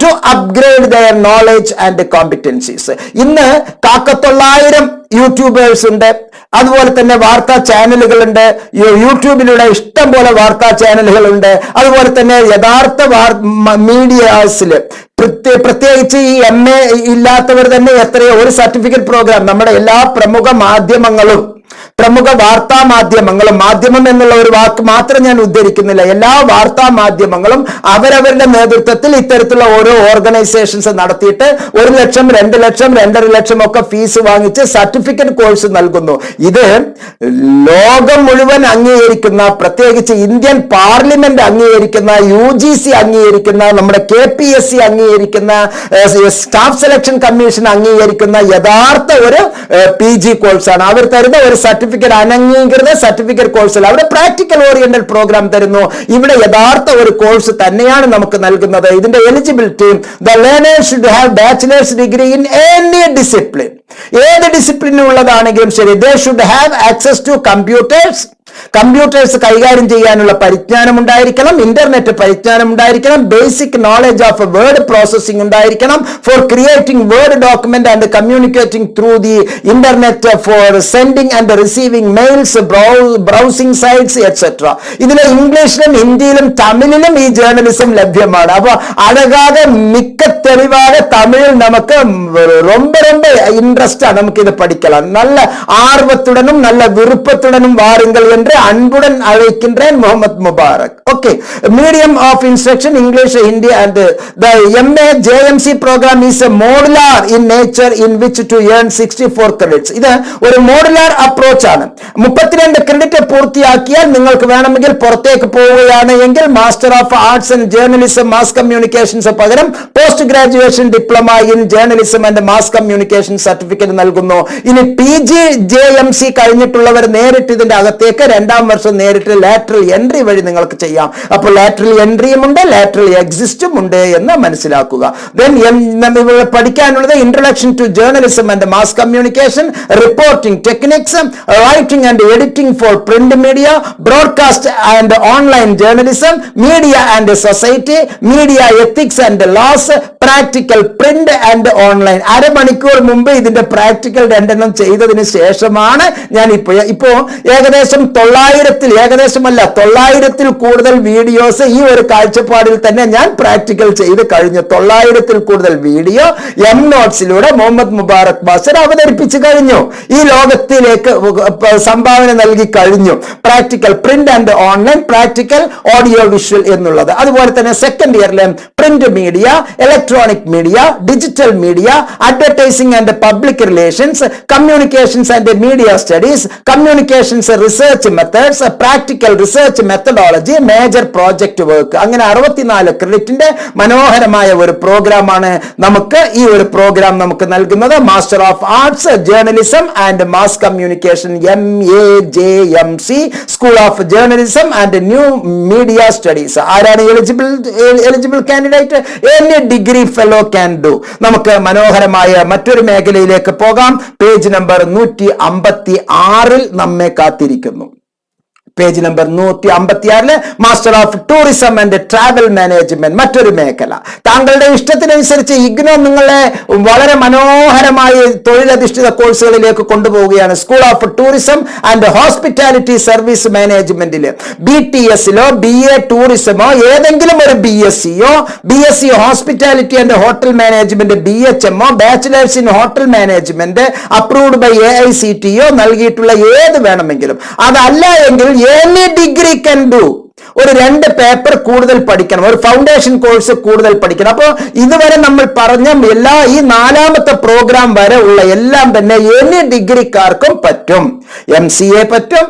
to upgrade their knowledge and competencies. ഇന്ന് 900 യൂട്യൂബേഴ്സ് ഉണ്ട്, അതുപോലെ തന്നെ വാർത്താ ചാനലുകളുണ്ട്. യൂട്യൂബിലൂടെ ഇഷ്ടം പോലെ വാർത്താ ചാനലുകളുണ്ട്. അതുപോലെ തന്നെ യഥാർത്ഥ മീഡിയാസിൽ പ്രത്യേകിച്ച് ഈ MA ഇല്ലാത്തവർ തന്നെ എത്രയോ ഒരു സർട്ടിഫിക്കറ്റ് പ്രോഗ്രാം നമ്മുടെ എല്ലാ പ്രമുഖ വാർത്താ മാധ്യമങ്ങളും, മാധ്യമം എന്നുള്ള ഒരു വാക്ക് മാത്രം ഞാൻ ഉദ്ധരിക്കുന്നില്ല, എല്ലാ വാർത്താ മാധ്യമങ്ങളും അവരവരുടെ നേതൃത്വത്തിൽ ഇത്തരത്തിലുള്ള ഓരോ ഓർഗനൈസേഷൻസ് നടത്തിയിട്ട് 1 ലക്ഷം 2 ലക്ഷം 2.5 ലക്ഷം ഒക്കെ ഫീസ് വാങ്ങിച്ച് സർട്ടിഫിക്കറ്റ് കോഴ്സ് നൽകുന്നു. ഇത് ലോകം മുഴുവൻ അംഗീകരിക്കുന്ന, പ്രത്യേകിച്ച് ഇന്ത്യൻ പാർലമെന്റ് അംഗീകരിക്കുന്ന, UGC അംഗീകരിക്കുന്ന, നമ്മുടെ KPSC അംഗീകരിക്കുന്ന, സ്റ്റാഫ് സെലക്ഷൻ കമ്മീഷൻ അംഗീകരിക്കുന്ന യഥാർത്ഥ ഒരു PG കോഴ്സാണ്. അവർ തരുന്ന ഒരു സർട്ടിഫിക്കറ്റ്, അനംഗീകൃത സർട്ടിഫിക്കറ്റ് കോഴ്സിൽ അവിടെ പ്രാക്ടിക്കൽ ഓറിയന്റഡ് പ്രോഗ്രാം തരുന്നു. ഇവിടെ യഥാർത്ഥ ഒരു കോഴ്സ് തന്നെയാണ് നമുക്ക് നൽകുന്നത്. ഇതിന്റെ eligibility, the learner should have bachelor's degree in any discipline, ഏത് ഡിസിപ്ലിനുള്ളതാണെങ്കിലും ശരി. They should have access to computers കൈകാര്യം ചെയ്യാനുള്ള പരിജ്ഞാനം ഉണ്ടായിരിക്കണം, ഇന്റർനെറ്റ് പരിജ്ഞാനം ഉണ്ടായിരിക്കണം, basic knowledge of word processing ഉണ്ടായിരിക്കണം, for creating word document and communicating through the internet, for sending and receiving mails, browsing sites etcetera. ഇതിലെ ഇംഗ്ലീഷിലും ഹിന്ദിയിലും തമിഴിലും ഈ ജേർണലിസം ലഭ്യമാണ്. അപ്പൊ അഴകാതെ മിക്ക തെളിവാக தமிழில் நமக்கு ரொம்ப இன்ட்ரெஸ்டா நமக்கு இது படிக்கலாம். நல்ல ஆர்வத்துடனும் நல்ல விருப்பத்துடனும் வாருங்கள் என்று அன்புடன் அழைக்கின்றேன். Muhammad Mubarak. Okay, medium of instruction English, Hindi and the MA JMC program is a modular in nature in which to earn 64 credits. ഇത് ഒരു മോഡുലാർ അപ്രോച്ച് ആണ്. 32 ക്രെഡിറ്റ് പൂർത്തിയാക്കിയാൽ നിങ്ങൾക്ക് വേണമെങ്കിൽ പുറത്തേക്ക് പോവുകയാണ് എങ്കിൽ master of arts and journalism mass communications പകരം post graduation diploma in journalism and mass communication certificate നൽകുന്നു. ഇനി PG JMC കഴിഞ്ഞിട്ടുള്ളവർ നേരിട്ട് ഇതിന്റെ അകത്തേക്ക് 2ാം വർഷം നേരിട്ട് ലാറ്ററൽ എൻട്രി വഴി നിങ്ങൾക്ക് ചെയ്യാം. അപ്പോൾ ലാറ്ററൽ എൻട്രിയും ഉണ്ട്, ലാറ്ററൽ എക്സിസ്റ്റും ഉണ്ട് എന്ന് മനസ്സിലാക്കുക. ദെൻ പഠിക്കാനുള്ളത് introduction to journalism and mass communication, reporting techniques, writing and editing for print media, broadcast and online journalism, media and society, media ethics and laws, practical print and online. അരമണിക്കൂർ മുമ്പ് ഇതിന്റെ പ്രാക്ടിക്കൽ 2 എണ്ണം ചെയ്തതിന് ശേഷമാണ് ഞാൻ ഇപ്പോ ഏകദേശം 900-ൽ കൂടുതൽ വീഡിയോസ് ഈ ഒരു കാഴ്ചപ്പാടിൽ തന്നെ ഞാൻ പ്രാക്ടിക്കൽ ചെയ്ത് കഴിഞ്ഞു. 900-ൽ കൂടുതൽ വീഡിയോ MNotes-ലൂടെ മുഹമ്മദ് മുബാറക് ബാസർ അവതരിപ്പിച്ചു കഴിഞ്ഞു. ഈ ലോകത്തിലേക്ക് സംഭാവന നൽകി കഴിഞ്ഞു. Practical print and online, practical audio visual എന്നുള്ളത്. അതുപോലെ തന്നെ സെക്കൻഡ് ഇയറിലെ print media, electronic media, digital media, advertising and public relations, communications and media studies, communications research methods, practical research methodology, major project work. അങ്ങനെ 64 ക്രെഡിറ്റിന്റെ മനോഹരമായ ഒരു പ്രോഗ്രാമാണ് നമുക്ക് ഈ ഒരു പ്രോഗ്രാം നമുക്ക് നൽകുന്നത്. Master of arts journalism and mass communication MA JMC, school of journalism and new media studies. ആരാണ് eligible candidate? Any degree fellow can do. നമുക്ക് മനോഹരമായ മറ്റൊരു മേഖലയിലേക്ക് പോകാം. പേജ് നമ്പർ 156 നമ്മെ കാത്തിരിക്കുന്നു. Page number 156 master of tourism and travel management, മറ്റൊരു മേഖല. താങ്കളുടെ ഇഷ്ടത്തിനനുസരിച്ച് ഇഗ്നോ നിങ്ങളെ വളരെ മനോഹരമായ തൊഴിലധിഷ്ഠിത കോഴ്സുകളിലേക്ക് കൊണ്ടുപോവുകയാണ്. School of tourism and hospitality service മാനേജ്മെന്റില് BTS-ലോ BA ടൂറിസമോ ഏതെങ്കിലും ഒരു BSc hospitality and hotel management, BHM, bachelors in hotel management approved by AICTE നൽകിയിട്ടുള്ള ഏത് വേണമെങ്കിലും. അതല്ല എങ്കിൽ any degree can do. ഒരു 2 പേപ്പർ കൂടുതൽ പഠിക്കണം, ഒരു ഫൗണ്ടേഷൻ കോഴ്സ് കൂടുതൽ പഠിക്കണം. അപ്പോൾ ഇതുവരെ നമ്മൾ പറഞ്ഞ എല്ലാ ഈ 4ാമത്തെ പ്രോഗ്രാം വരെ ഉള്ള എല്ലാം തന്നെ എനി ഡിഗ്രിക്കാർക്കും പറ്റും. MCA പറ്റും,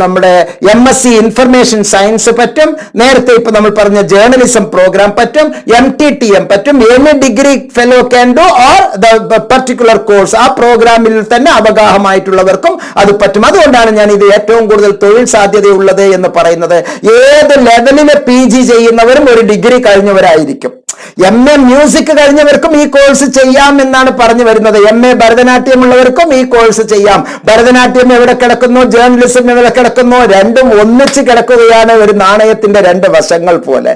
നമ്മുടെ MSc ഇൻഫർമേഷൻ സയൻസ് പറ്റും, നേരത്തെ ഇപ്പൊ നമ്മൾ പറഞ്ഞ ജേർണലിസം പ്രോഗ്രാം പറ്റും, MTTM പറ്റും. Any degree fellow can do or the particular course. ആ പ്രോഗ്രാമിൽ തന്നെ അവഗാഹമായിട്ടുള്ളവർക്കും അത് പറ്റും. അതുകൊണ്ടാണ് ഞാൻ ഇത് ഏറ്റവും കൂടുതൽ തൊഴിൽ സാധ്യതയുള്ളത് എന്ന് പറയുന്നത്. ഏത് ലെവലില് PG ചെയ്യുന്നവരും ഒരു ഡിഗ്രി കഴിഞ്ഞവരായിരിക്കും. MA മ്യൂസിക് കഴിഞ്ഞവർക്കും ഈ കോഴ്സ് ചെയ്യാം എന്നാണ് പറഞ്ഞു വരുന്നത്. MA ഭരതനാട്യം ഉള്ളവർക്കും ഈ കോഴ്സ് ചെയ്യാം. ഭരതനാട്യം എവിടെ കിടക്കുന്നു, ജേർണലിസം എവിടെ കിടക്കുന്നു? രണ്ടും ഒന്നിച്ച് കിടക്കുകയാണ്, ഒരു നാണയത്തിന്റെ രണ്ട് വശങ്ങൾ പോലെ.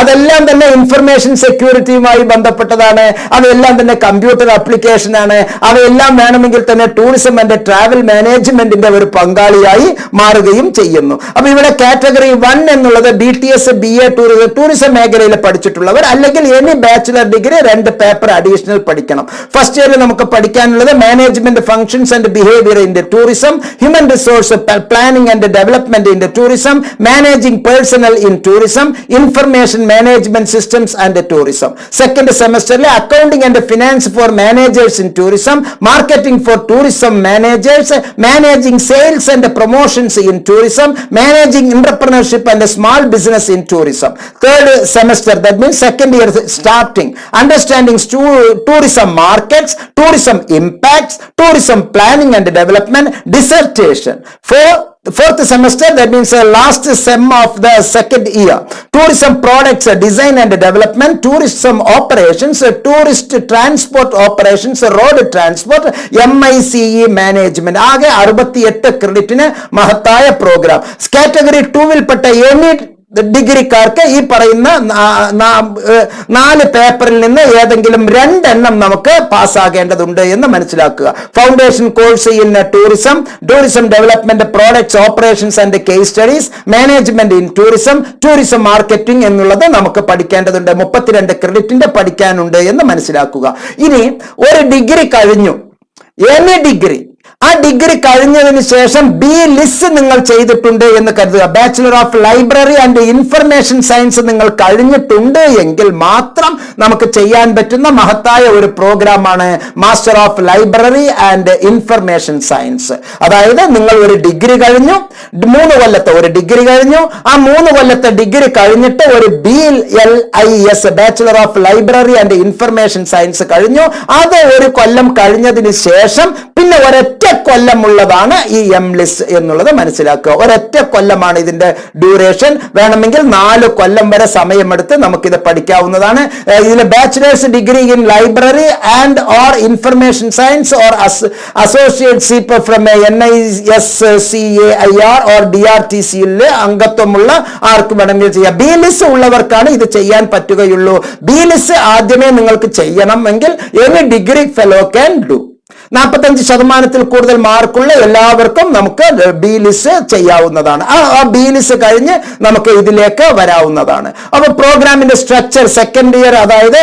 അതെല്ലാം തന്നെ ഇൻഫർമേഷൻ സെക്യൂരിറ്റിയുമായി ബന്ധപ്പെട്ടതാണ്, അതെല്ലാം തന്നെ കമ്പ്യൂട്ടർ ആപ്ലിക്കേഷൻ ആണ്, അവയെല്ലാം വേണമെങ്കിൽ തന്നെ ടൂറിസം ആൻഡ് ട്രാവൽ മാനേജ്മെന്റിന്റെ ഒരു പങ്കാളിയായി മാറുകയും ചെയ്യുന്നു. അപ്പൊ ഇവിടെ കാറ്റഗറി 1 എന്നുള്ളത് BTS BA ടൂറിസം മേഖലയിൽ പഠിച്ചിട്ടുള്ളവർ, അല്ലെങ്കിൽ any bachelor degree 2 paper additional പഠിക്കണം. ഫസ്റ്റ് ഇയറിൽ നമുക്ക് പഠിക്കാനുള്ളത് management functions and behaviour in tourism, human resource planning and development in tourism, managing personnel in tourism, information management systems and tourism. Second സെമസ്റ്ററിലെ accounting and finance for managers in tourism, marketing for tourism managers, managing sales and promotions in tourism, managing entrepreneurship and small business in tourism. Third semester, that means second year starting, understanding tourism markets, tourism impacts, tourism planning and development, dissertation. Fourth semester, that means last sem of the second year, tourism products design and development, tourism operations, tourist transport operations, road transport, MICE management. ആകെ 68 ക്രെഡിറ്റിന് മഹത്തായ പ്രോഗ്രാം. കാറ്റഗറി 2 പെട്ട എനി ഡിഗ്രിക്കാർക്ക് ഈ പറയുന്ന 4 പേപ്പറിൽ നിന്ന് ഏതെങ്കിലും 2 എണ്ണം നമുക്ക് പാസ്സാകേണ്ടതുണ്ട് എന്ന് മനസ്സിലാക്കുക. Foundation course in tourism, tourism development, products operations and case studies, management in tourism, tourism marketing എന്നുള്ളത് നമുക്ക് പഠിക്കേണ്ടതുണ്ട്. 32 ക്രെഡിറ്റിന്റെ പഠിക്കാനുണ്ട് എന്ന് മനസ്സിലാക്കുക. ഇനി ഒരു ഡിഗ്രി കഴിഞ്ഞു, എനി ഡിഗ്രി, ആ ഡിഗ്രി കഴിഞ്ഞതിന് ശേഷം BLIS നിങ്ങൾ ചെയ്തിട്ടുണ്ട് എന്ന് കരുതുക. Bachelor of library and information science നിങ്ങൾ കഴിഞ്ഞിട്ടുണ്ട് എങ്കിൽ മാത്രം നമുക്ക് ചെയ്യാൻ പറ്റുന്ന മഹത്തായ ഒരു പ്രോഗ്രാമാണ് master of library and information science. അതായത് നിങ്ങൾ ഒരു ഡിഗ്രി കഴിഞ്ഞു, 3 കൊല്ലത്തെ ഒരു ഡിഗ്രി കഴിഞ്ഞു, ആ 3 കൊല്ലത്തെ ഡിഗ്രി കഴിഞ്ഞിട്ട് ഒരു BLIS bachelor of library and information science കഴിഞ്ഞു. അത് ഒരു കൊല്ലം കഴിഞ്ഞതിന് ശേഷം പിന്നെ ഒരൊറ്റ കൊല്ലമുള്ളതാണ് ഈ MLIS എന്നുള്ളത് മനസ്സിലാക്കുക. ഒരൊറ്റ കൊല്ലമാണ് ഇതിന്റെ ഡ്യൂറേഷൻ. വേണമെങ്കിൽ 4 കൊല്ലം വരെ സമയമെടുത്ത് നമുക്കിത് പഠിക്കാവുന്നതാണ്. ഇതിൽ bachelor's degree in library and or information science or associateship from NISCAIR or DRTC അംഗത്വമുള്ള ആർക്ക് വേണമെങ്കിൽ ചെയ്യാം. BLIS ഉള്ളവർക്കാണ് ഇത് ചെയ്യാൻ പറ്റുകയുള്ളൂ. BLIS ആദ്യമേ നിങ്ങൾക്ക് ചെയ്യണമെങ്കിൽ any degree fellow can do. 45% കൂടുതൽ മാർക്കുള്ള എല്ലാവർക്കും നമുക്ക് BLIS ചെയ്യാവുന്നതാണ്. ആ BLIS കഴിഞ്ഞ് നമുക്ക് ഇതിലേക്ക് വരാവുന്നതാണ്. അപ്പൊ പ്രോഗ്രാമിന്റെ സ്ട്രക്ചർ സെക്കൻഡ് ഇയർ, അതായത്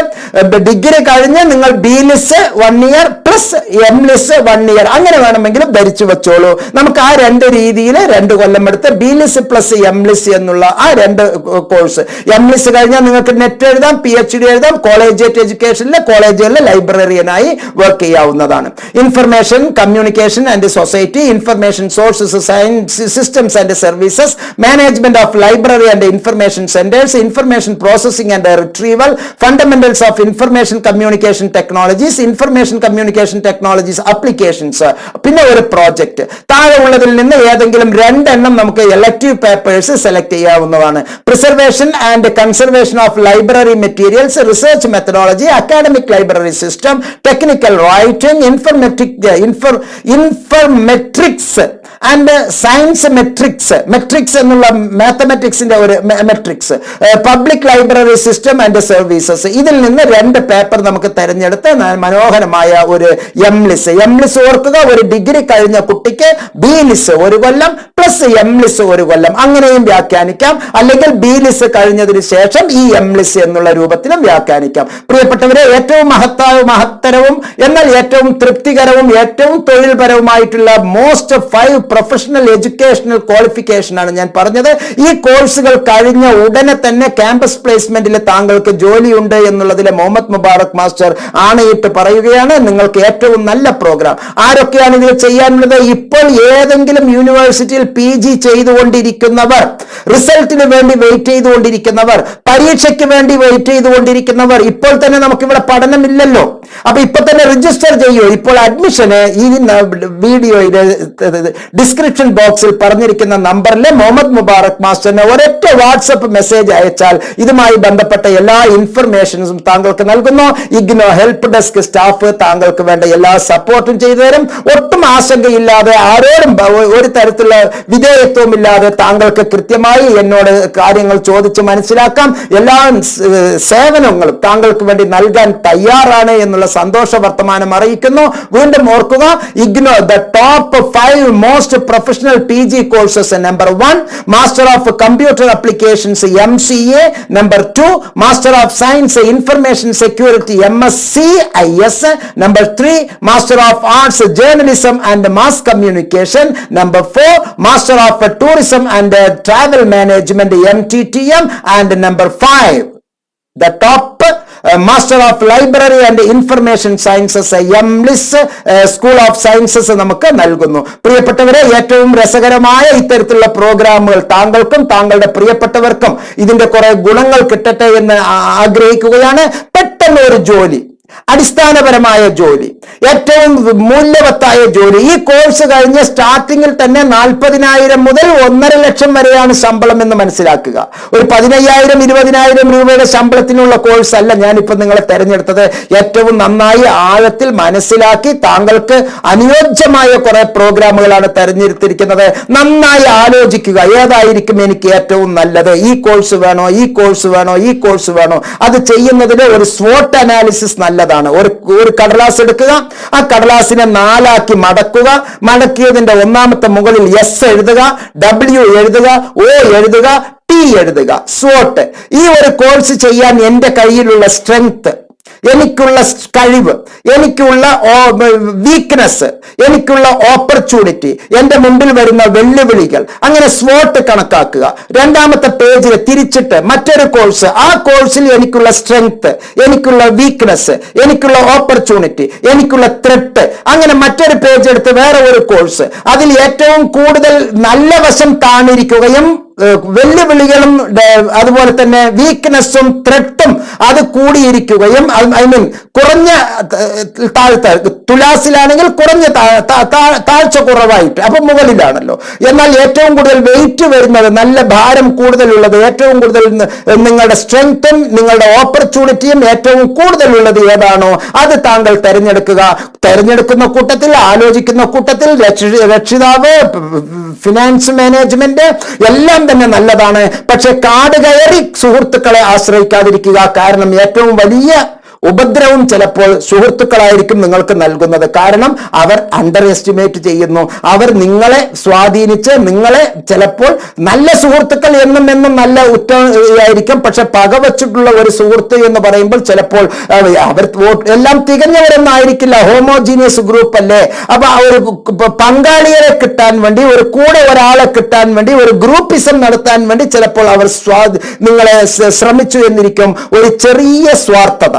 ഡിഗ്രി കഴിഞ്ഞ് നിങ്ങൾ BLIS 1 year plus MLIS 1 year അങ്ങനെ വേണമെങ്കിലും ധരിച്ചു വെച്ചോളൂ. നമുക്ക് ആ 2 രീതിയിൽ 2 കൊല്ലം എടുത്ത് BLIS പ്ലസ് MLIS എന്നുള്ള ആ 2 കോഴ്സ്. MLIS കഴിഞ്ഞാൽ നിങ്ങൾക്ക് നെറ്റ് എഴുതാം, PhD എഴുതാം, കോളേജിയറ്റ് എഡ്യൂക്കേഷനിലെ കോളേജുകളിലെ ലൈബ്രറിയനായി വർക്ക് ചെയ്യാവുന്നതാണ്. Information communication and society, information sources science systems and services, management of library and information centres, information processing and retrieval, fundamentals of information communication technologies, information communication technologies applications, പിന്നെ ഒരു പ്രോജക്റ്റ്. താഴെ ഉള്ളതിൽ നിന്ന് ഏതെങ്കിലും 2 എണ്ണം നമുക്ക് എലക്ടീവ് പേപ്പേഴ്സ് സെലക്ട് ചെയ്യാവുന്നതാണ്. Preservation and conservation of library materials, research methodology, academic library system, technical writing, informetrics and science metrics എന്നുള്ള മാത്തമാറ്റിക്സിന്റെ ഒരു metrics, public library system and services. ഇതിൽ നിന്ന് 2 പേപ്പർ നമുക്ക് തെരഞ്ഞെടുത്ത് മനോഹരമായ ഒരു MLIS ഓർക്കുക. ഒരു ഡിഗ്രി കഴിഞ്ഞ കുട്ടിക്ക് BLIS 1 കൊല്ലം പ്ലസ് MLIS 1 കൊല്ലം അങ്ങനെയും വ്യാഖ്യാനിക്കാം. അല്ലെങ്കിൽ BLIS കഴിഞ്ഞതിന് ശേഷം ഈ MLIS എന്നുള്ള രൂപത്തിലും വ്യാഖ്യാനിക്കാം. പ്രിയപ്പെട്ടവരെ, ഏറ്റവും മഹത്തരവും എന്നാൽ ഏറ്റവും തൃപ്തികരവും ഏറ്റവും തൊഴിൽപരവുമായിട്ടുള്ള മോസ്റ്റ് 5 പ്രൊഫഷണൽ എഡ്യൂക്കേഷണൽ ക്വാളിഫിക്കേഷൻ ആണ് ഞാൻ പറഞ്ഞത്. ഈ കോഴ്സുകൾ കഴിഞ്ഞ ഉടനെ തന്നെ ക്യാമ്പസ് പ്ലേസ്മെന്റിൽ താങ്കൾക്ക് ജോലിയുണ്ട് എന്നുള്ളതിലെ മുഹമ്മദ് മുബാറക് മാസ്റ്റർ ആണയിട്ട് പറയുകയാണ്. നിങ്ങൾക്ക് ഏറ്റവും നല്ല പ്രോഗ്രാം. ആരൊക്കെയാണ് ഇതിൽ ചെയ്യാനുള്ളത്? ഇപ്പോൾ ഏതെങ്കിലും യൂണിവേഴ്സിറ്റിയിൽ PG ചെയ്തുകൊണ്ടിരിക്കുന്നവർ, റിസൾട്ടിന് വേണ്ടി വെയിറ്റ് ചെയ്തുകൊണ്ടിരിക്കുന്നവർ, പരീക്ഷയ്ക്ക് വേണ്ടി വെയിറ്റ് ചെയ്തുകൊണ്ടിരിക്കുന്നവർ, ഇപ്പോൾ തന്നെ നമുക്കിവിടെ പഠനമില്ലല്ലോ, അപ്പൊ ഇപ്പൊ തന്നെ രജിസ്റ്റർ ചെയ്യൂ. ഇപ്പോൾ അഡ്മിഷന് ഈ വീഡിയോയിലെ ഡിസ്ക്രിപ്ഷൻ ബോക്സിൽ പറഞ്ഞിരിക്കുന്ന നമ്പറിലെ മുഹമ്മദ് മുബാറക് മാസ്റ്ററിന് ഒരൊറ്റ വാട്സപ്പ് മെസ്സേജ് അയച്ചാൽ ഇതുമായി ബന്ധപ്പെട്ട എല്ലാ ഇൻഫർമേഷൻസും താങ്കൾക്ക് നൽകുന്നു. ഇഗ്നോ ഹെൽപ്പ് ഡെസ്ക് സ്റ്റാഫ് താങ്കൾക്ക് വേണ്ട എല്ലാ സപ്പോർട്ടും ചെയ്തു തരും. ഒട്ടും ആശങ്കയില്ലാതെ, ആരോടും ഒരു തരത്തിലുള്ള വിധേയത്വവും ഇല്ലാതെ താങ്കൾക്ക് കൃത്യമായി എന്നോട് കാര്യങ്ങൾ ചോദിച്ച് മനസ്സിലാക്കാം. എല്ലാ സേവനങ്ങളും താങ്കൾക്ക് വേണ്ടി നൽകാൻ തയ്യാറാണ് എന്നുള്ള സന്തോഷ വർത്തമാനം അറിയിക്കുന്നു. വീണ്ടും ഓർക്കുക, IGNOU the top 5 most professional PG courses. Number 1 master of computer applications MCA, number 2 master of science information security MSc/IS, number 3 master of arts journalism and mass communication, number 4 master of tourism and travel management MTTM, and number 5 the top master of library and information sciences MLIS school of sciences നമുക്ക് നൽകുന്നു. പ്രിയപ്പെട്ടവരെ, ഏറ്റവും രസകരമായ ഇത്തരത്തിലുള്ള പ്രോഗ്രാമുകൾ താങ്കൾക്കും താങ്കളുടെ പ്രിയപ്പെട്ടവർക്കും ഇതിന്റെ കുറെ ഗുണങ്ങൾ കിട്ടട്ടെ എന്ന് ആഗ്രഹിക്കുകയാണ്. പെട്ടെന്ന് ഒരു ജോലി, അടിസ്ഥാനപരമായ ജോലി, ഏറ്റവും മൂല്യവത്തായ ജോലി. ഈ കോഴ്സ് കഴിഞ്ഞ സ്റ്റാർട്ടിങ്ങിൽ തന്നെ 40,000 മുതൽ 1.5 ലക്ഷം വരെയാണ് ശമ്പളം എന്ന് മനസ്സിലാക്കുക. ഒരു 15,000 20,000 രൂപയുടെ ശമ്പളത്തിനുള്ള കോഴ്സ് അല്ല ഞാനിപ്പോ നിങ്ങളെ തെരഞ്ഞെടുത്തത്. ഏറ്റവും നന്നായി ആഴത്തിൽ മനസ്സിലാക്കി താങ്കൾക്ക് അനുയോജ്യമായ കുറെ പ്രോഗ്രാമുകളാണ് തെരഞ്ഞെടുത്തിരിക്കുന്നത്. നന്നായി ആലോചിക്കുക, ഏതായിരിക്കും എനിക്ക് ഏറ്റവും നല്ലത്, ഈ കോഴ്സ് വേണോ, ഈ കോഴ്സ് വേണോ, ഈ കോഴ്സ് വേണോ. അത് ചെയ്യുന്നതിന് ഒരു SWOT അനാലിസിസ് നല്ലതാണ്. ഒരു കടലാസ് എടുക്കുക, ആ കടലാസിനെ 4 ആക്കി മടക്കുക. മടക്കിയതിന്റെ ഒന്നാമത്തെ മുകളിൽ S എഴുതുക, W എഴുതുക, O എഴുതുക, T എഴുതുക. SWOT. ഈ ഒരു കോഴ്സ് ചെയ്യാൻ എന്റെ കയ്യിലുള്ള സ്ട്രെങ്ത്, എനിക്കുള്ള കഴിവ്, എനിക്കുള്ള വീക്ക്നെസ്, എനിക്കുള്ള ഓപ്പർച്യൂണിറ്റി, എന്റെ മുമ്പിൽ വരുന്ന വെല്ലുവിളികൾ, അങ്ങനെ SWOT കണക്കാക്കുക. രണ്ടാമത്തെ പേജിൽ തിരിച്ചിട്ട് മറ്റൊരു കോഴ്സ്, ആ കോഴ്സിൽ എനിക്കുള്ള സ്ട്രെങ്ത്, എനിക്കുള്ള വീക്ക്നെസ്, എനിക്കുള്ള ഓപ്പർച്യൂണിറ്റി, എനിക്കുള്ള ത്രെട്ട്, അങ്ങനെ മറ്റൊരു പേജ് എടുത്ത് വേറെ ഒരു കോഴ്സ്, അതിൽ ഏറ്റവും കൂടുതൽ നല്ല വശം കാണിരിക്കുകയും വെല്ലുവിളികളും അതുപോലെ തന്നെ വീക്ക്നെസ്സും ത്രെട്ടും അത് കൂടിയിരിക്കുകയും, കുറഞ്ഞ തുലാസിലാണെങ്കിൽ കുറഞ്ഞ താഴ്ച കുറവായിട്ട്, അപ്പൊ മുകളിലാണല്ലോ. എന്നാൽ ഏറ്റവും കൂടുതൽ വെയിറ്റ് വരുന്നത്, നല്ല ഭാരം കൂടുതലുള്ളത്, ഏറ്റവും കൂടുതൽ നിങ്ങളുടെ സ്ട്രെങ്ത്തും നിങ്ങളുടെ ഓപ്പർച്യൂണിറ്റിയും ഏറ്റവും കൂടുതലുള്ളത് ഏതാണോ അത് താങ്കൾ തെരഞ്ഞെടുക്കുക. തെരഞ്ഞെടുക്കുന്ന കൂട്ടത്തിൽ, ആലോചിക്കുന്ന കൂട്ടത്തിൽ രക്ഷിതാവ്, ഫിനാൻസ് മാനേജ്മെന്റ് എല്ലാം തന്നെ നല്ലതാണ്. പക്ഷെ കാട് കയറി സുഹൃത്തുക്കളെ ആശ്രയിക്കാതിരിക്കുക. കാരണം ഏറ്റവും വലിയ ഉപദ്രവം ചിലപ്പോൾ സുഹൃത്തുക്കളായിരിക്കും നിങ്ങൾക്ക് നൽകുന്നത്. കാരണം അവർ അണ്ടർ എസ്റ്റിമേറ്റ് ചെയ്യുന്നു. അവർ നിങ്ങളെ സ്വാധീനിച്ച് നിങ്ങളെ ചിലപ്പോൾ നല്ല സുഹൃത്തുക്കൾ എന്നും നല്ല ഉറ്റയായിരിക്കും, പക്ഷെ പകവച്ചിട്ടുള്ള ഒരു സുഹൃത്ത് എന്ന് പറയുമ്പോൾ ചിലപ്പോൾ അവർ എല്ലാം തികഞ്ഞവരെന്നായിരിക്കില്ല. ഹോമോജീനിയസ് ഗ്രൂപ്പ് അല്ലേ. അപ്പൊ ഒരു പങ്കാളിയെ കിട്ടാൻ വേണ്ടി, ഒരു കൂടെ ഒരാളെ കിട്ടാൻ വേണ്ടി, ഒരു ഗ്രൂപ്പിസം നടത്താൻ വേണ്ടി ചിലപ്പോൾ അവർ നിങ്ങളെ ശ്രമിച്ചു എന്നിരിക്കും. ഒരു ചെറിയ സ്വാർത്ഥത,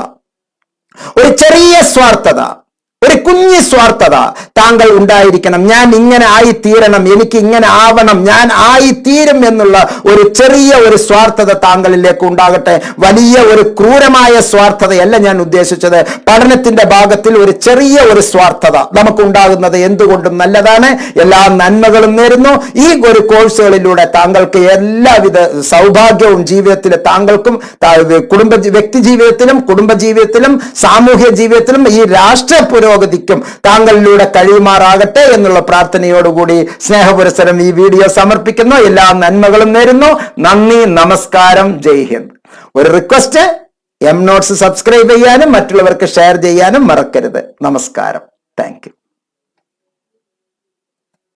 ഒരു കുഞ്ഞു സ്വാർത്ഥത താങ്കൾ ഉണ്ടായിരിക്കണം. ഞാൻ ഇങ്ങനെ ആയിത്തീരണം, എനിക്ക് ഇങ്ങനെ ആവണം, ഞാൻ ആയിത്തീരും എന്നുള്ള ഒരു ചെറിയ ഒരു സ്വാർത്ഥത താങ്കളിലേക്ക് ഉണ്ടാകട്ടെ. വലിയ ഒരു ക്രൂരമായ സ്വാർത്ഥതയല്ല ഞാൻ ഉദ്ദേശിച്ചത്. പഠനത്തിന്റെ ഭാഗത്തിൽ ഒരു ചെറിയ ഒരു സ്വാർത്ഥത നമുക്കുണ്ടാകുന്നത് എന്തുകൊണ്ടും നല്ലതാണ്. എല്ലാ നന്മകളും നേരുന്നു. ഈ ഒരു കോഴ്സുകളിലൂടെ താങ്കൾക്ക് എല്ലാവിധ സൗഭാഗ്യവും ജീവിതത്തിൽ താങ്കൾക്കും വ്യക്തി ജീവിതത്തിലും കുടുംബജീവിതത്തിലും സാമൂഹ്യ ജീവിതത്തിലും ഈ രാഷ്ട്ര പുരോഗതിക്കും താങ്കളിലൂടെ കഴിയുമാറാകട്ടെ എന്നുള്ള പ്രാർത്ഥനയോടുകൂടി സ്നേഹപുരസരം ഈ വീഡിയോ സമർപ്പിക്കുന്നു. എല്ലാ നന്മകളും നേരുന്നു. നന്ദി, നമസ്കാരം, ജയ് ഹിന്ദ്. ഒരു റിക്വസ്റ്റ്, MNotes സബ്സ്ക്രൈബ് ചെയ്യാനും മറ്റുള്ളവർക്ക് ഷെയർ ചെയ്യാനും മറക്കരുത്. നമസ്കാരം. Thank you.